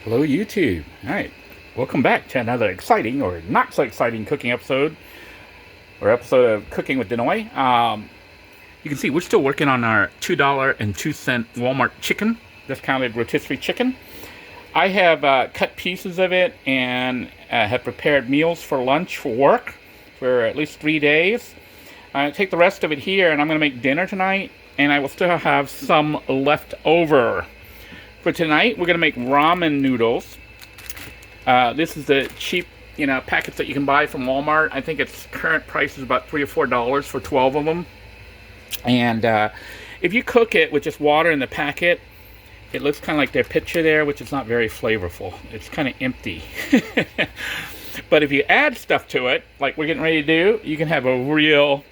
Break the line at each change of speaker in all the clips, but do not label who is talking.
Hello, YouTube. All right, welcome back to another exciting or not so exciting cooking episode of Cooking with Denoy. You can see we're still working on our $2.02 Walmart chicken, discounted rotisserie chicken. I have cut pieces of it and have prepared meals for lunch for work for at least 3 days. I take the rest of it here, and I'm going to make dinner tonight, and I will still have some left over. For tonight, we're going to make ramen noodles. This is the cheap, packets that you can buy from Walmart. I think its current price is about $3 or $4 for 12 of them. And if you cook it with just water in the packet, it looks kind of like their picture there, which is not very flavorful. It's kind of empty. But if you add stuff to it, like we're getting ready to do, you can have a real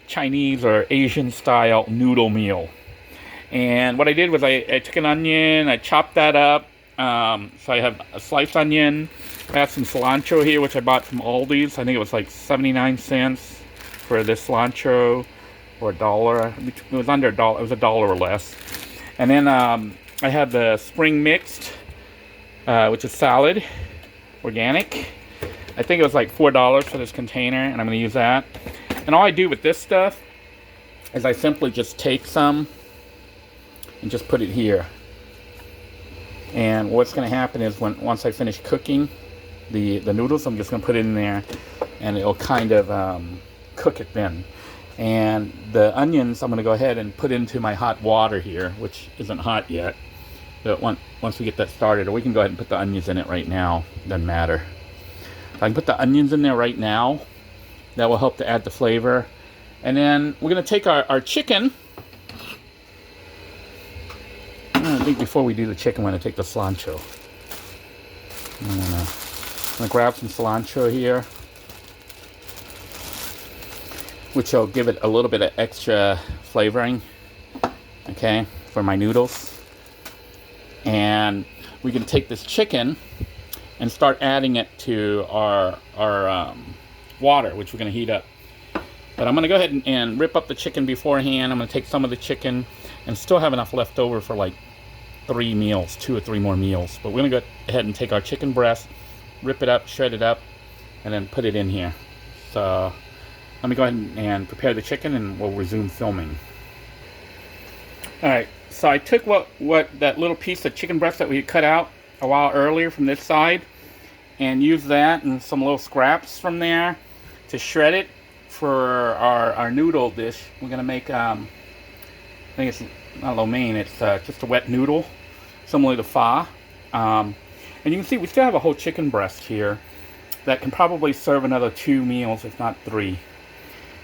Chinese or Asian style noodle meal. And what I did was I took an onion, I chopped that up. So I have a sliced onion. I have some cilantro here, which I bought from Aldi's. I think it was like 79 cents for this cilantro, or $1. It was under $1. It was $1 or less. And then I have the spring mixed, which is salad, organic. I think it was like $4 for this container, and I'm going to use that. And all I do with this stuff is I simply just take some and just put it here. And what's going to happen is once I finish cooking the noodles, I'm just going to put it in there, and it'll kind of cook it then. And the onions, I'm going to go ahead and put into my hot water here, which isn't hot yet. But once we get that started, or we can go ahead and put the onions in it right now. Doesn't matter. If I can put the onions in there right now, that will help to add the flavor. And then we're going to take our chicken. I think before we do the chicken, we're going to take the cilantro. I'm going to grab some cilantro here, which will give it a little bit of extra flavoring, okay, for my noodles. And we can take this chicken and start adding it to our water, which we're going to heat up. But I'm going to go ahead and rip up the chicken beforehand. I'm going to take some of the chicken and still have enough left over for like 3 meals, 2 or 3 more meals. But we're going to go ahead and take our chicken breast, rip it up, shred it up, and then put it in here. So let me go ahead and prepare the chicken, and we'll resume filming. Alright, so I took that little piece of chicken breast that we had cut out a while earlier from this side, and used that and some little scraps from there to shred it for our noodle dish. We're going to make, I think it's not lo mein, it's just a wet noodle, similar to pho. And you can see we still have a whole chicken breast here that can probably serve another 2 meals, if not 3.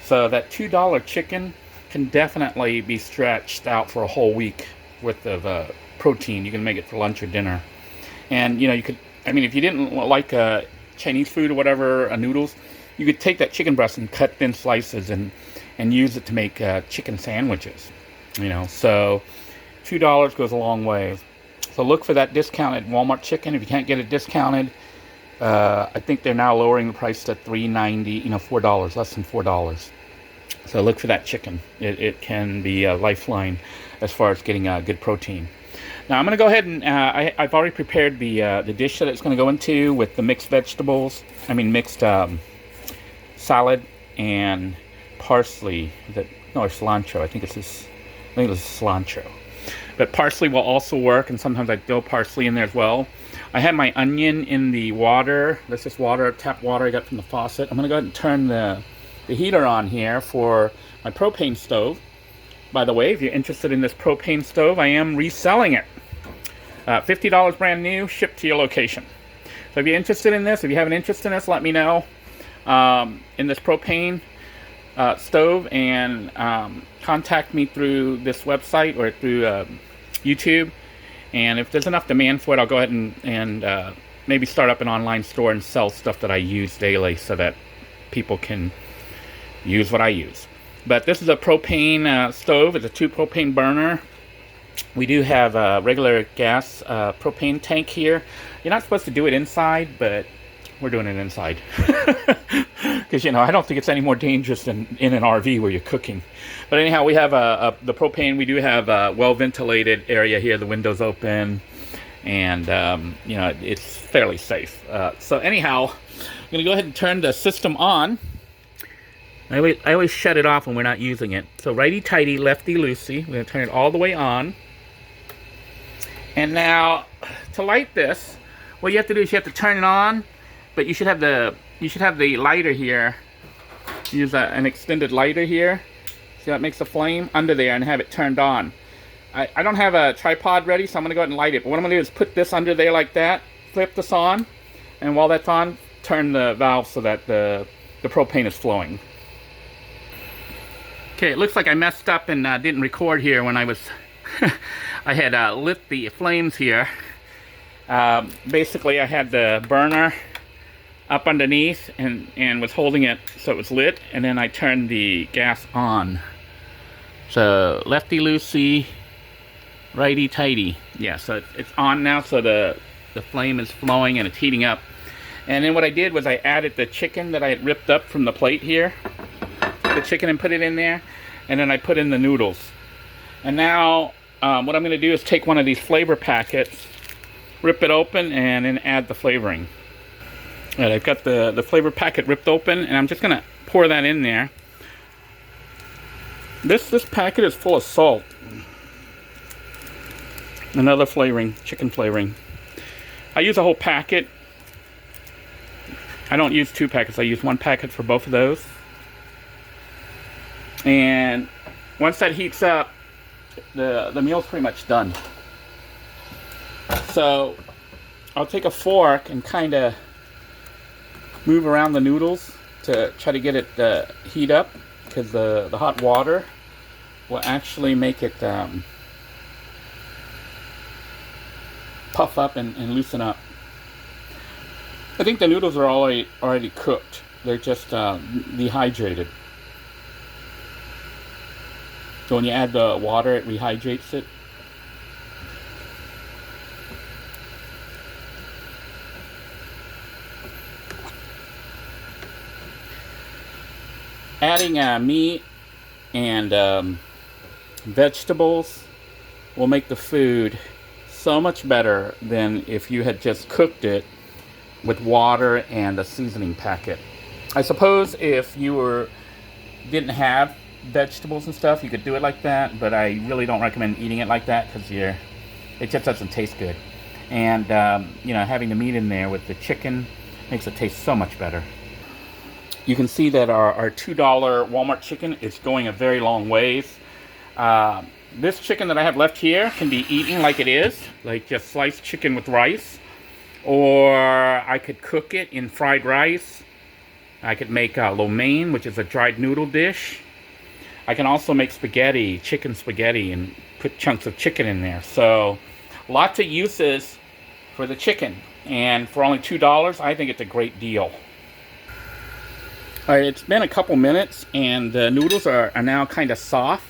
So that $2 chicken can definitely be stretched out for a whole week worth of protein. You can make it for lunch or dinner. And, you could, if you didn't like Chinese food or whatever, noodles, you could take that chicken breast and cut thin slices and use it to make chicken sandwiches. So $2 goes a long way. So look for that discounted Walmart chicken. If you can't get it discounted, I think they're now lowering the price to $3.90, $4, less than $4. So look for that chicken. It can be a lifeline as far as getting good protein. Now I'm going to go ahead and I've already prepared the dish that it's going to go into with the mixed vegetables. Mixed salad and parsley. Or cilantro. I think it's cilantro. But parsley will also work, and sometimes I throw parsley in there as well. I have my onion in the water. This is tap water I got from the faucet. I'm going to go ahead and turn the heater on here for my propane stove. By the way, if you're interested in this propane stove, I am reselling it. $50 brand new, shipped to your location. So if you're interested in this, if you have an interest in this, let me know. In this propane stove, and contact me through this website or through YouTube. And if there's enough demand for it, I'll go ahead and maybe start up an online store and sell stuff that I use daily so that people can use what I use. But this is a propane stove. It's a 2 propane burner. We do have a regular gas propane tank here. You're not supposed to do it inside, but we're doing it inside. Because, I don't think it's any more dangerous than in an RV where you're cooking. But anyhow, we have the propane. We do have a well-ventilated area here. The window's open. and you know, it's fairly safe. So anyhow, I'm gonna go ahead and turn the system on. I always shut it off when we're not using it. So righty-tighty, lefty-loosey. We're gonna turn it all the way on. And now, to light this, what you have to do is you have to turn it on, but you should have the lighter here. Use an extended lighter here. See how it makes a flame under there, and have it turned on. I don't have a tripod ready, so I'm gonna go ahead and light it. But what I'm gonna do is put this under there like that, flip this on, and while that's on, turn the valve so that the propane is flowing. Okay, it looks like I messed up and didn't record here when I was I had lit the flames here. Basically, I had the burner up underneath and was holding it so it was lit, and then I turned the gas on. So lefty-loosey, righty-tighty. Yeah, so it's on now, so the flame is flowing and it's heating up. And then what I did was I added the chicken that I had ripped up from the plate here. The chicken and put it in there, and then I put in the noodles. And now what I'm going to do is take one of these flavor packets, rip it open, and then add the flavoring. All right, I've got the flavor packet ripped open, and I'm just going to pour that in there. This packet is full of salt. Another flavoring, chicken flavoring. I use a whole packet. I don't use 2 packets, I use 1 packet for both of those. And once that heats up, the meal's pretty much done. So I'll take a fork and kind of move around the noodles to try to get it heat up, because the hot water will actually make it puff up and loosen up. I think the noodles are already cooked. They're just dehydrated. So when you add the water, it rehydrates it. Adding meat and vegetables will make the food so much better than if you had just cooked it with water and a seasoning packet. I suppose if you didn't have vegetables and stuff, you could do it like that, but I really don't recommend eating it like that, because it just doesn't taste good. And you know, having the meat in there with the chicken makes it taste so much better. You can see that our $2 Walmart chicken is going a very long ways. This chicken that I have left here can be eaten like it is, like just sliced chicken with rice, or I could cook it in fried rice. I could make lo mein, which is a dried noodle dish. I can also make spaghetti, chicken spaghetti, and put chunks of chicken in there. So lots of uses for the chicken, and for only $2, I think it's a great deal. All right, it's been a couple minutes, and the noodles are now kind of soft.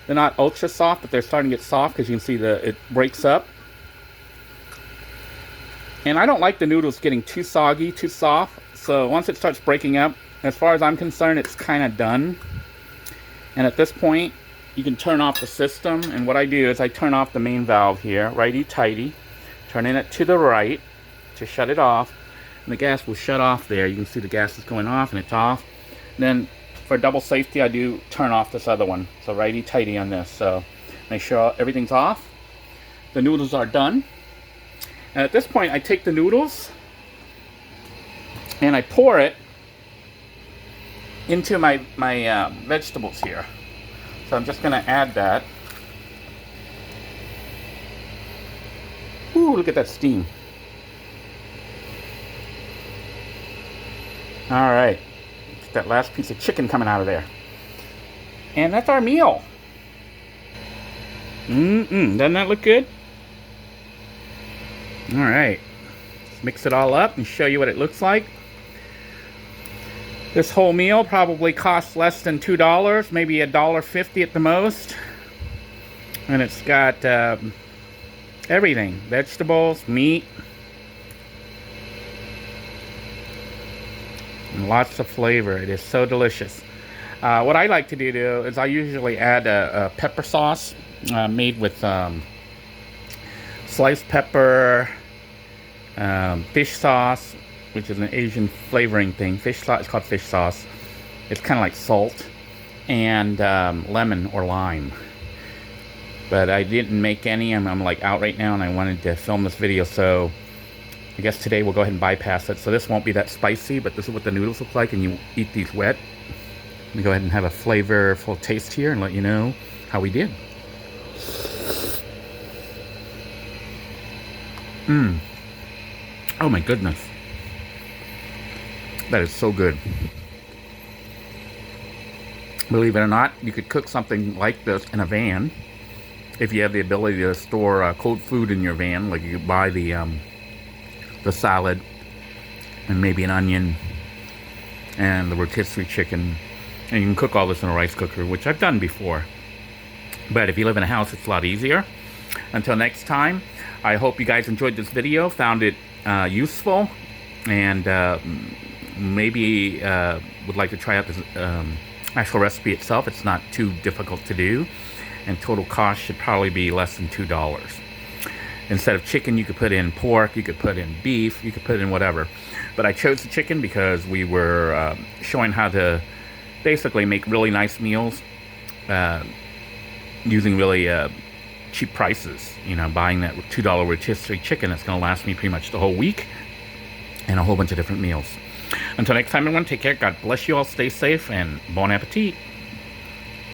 They're not ultra soft, but they're starting to get soft, because you can see it breaks up. And I don't like the noodles getting too soggy, too soft. So once it starts breaking up, as far as I'm concerned, it's kind of done. And at this point, you can turn off the system. And what I do is I turn off the main valve here, righty-tighty, turning it to the right to shut it off. And the gas will shut off there. You can see the gas is going off and it's off. Then for double safety, I do turn off this other one. So righty-tighty on this. So make sure everything's off. The noodles are done. And at this point, I take the noodles and I pour it into my vegetables here. So I'm just going to add that. Ooh, look at that steam. All right, get that last piece of chicken coming out of there. And that's our meal. Doesn't that look good? All right, let's mix it all up and show you what it looks like. This whole meal probably costs less than $2, maybe $1.50 at the most. And it's got everything, vegetables, meat, and lots of flavor. It is so delicious. What I like to do is I usually add a pepper sauce made with sliced pepper, fish sauce, which is an Asian flavoring thing. Fish sauce, it's called fish sauce. It's kind of like salt, and lemon or lime. But I didn't make any. I'm like out right now, and I wanted to film this video, so I guess today we'll go ahead and bypass it. So this won't be that spicy, but this is what the noodles look like, and you eat these wet. Let me go ahead and have a flavorful taste here and let you know how we did. Oh my goodness. That is so good. Believe it or not, you could cook something like this in a van if you have the ability to store cold food in your van. Like you could buy the salad and maybe an onion and the rotisserie chicken, and you can cook all this in a rice cooker, which I've done before. But if you live in a house, it's a lot easier. Until next time, I hope you guys enjoyed this video, found it useful, and maybe would like to try out this actual recipe itself. It's not too difficult to do, and total cost should probably be less than $2. Instead of chicken, you could put in pork, you could put in beef, you could put in whatever. But I chose the chicken because we were showing how to basically make really nice meals using really cheap prices. You know, buying that $2 rotisserie chicken that's going to last me pretty much the whole week, and a whole bunch of different meals. Until next time, everyone, take care. God bless you all. Stay safe, and bon appetit.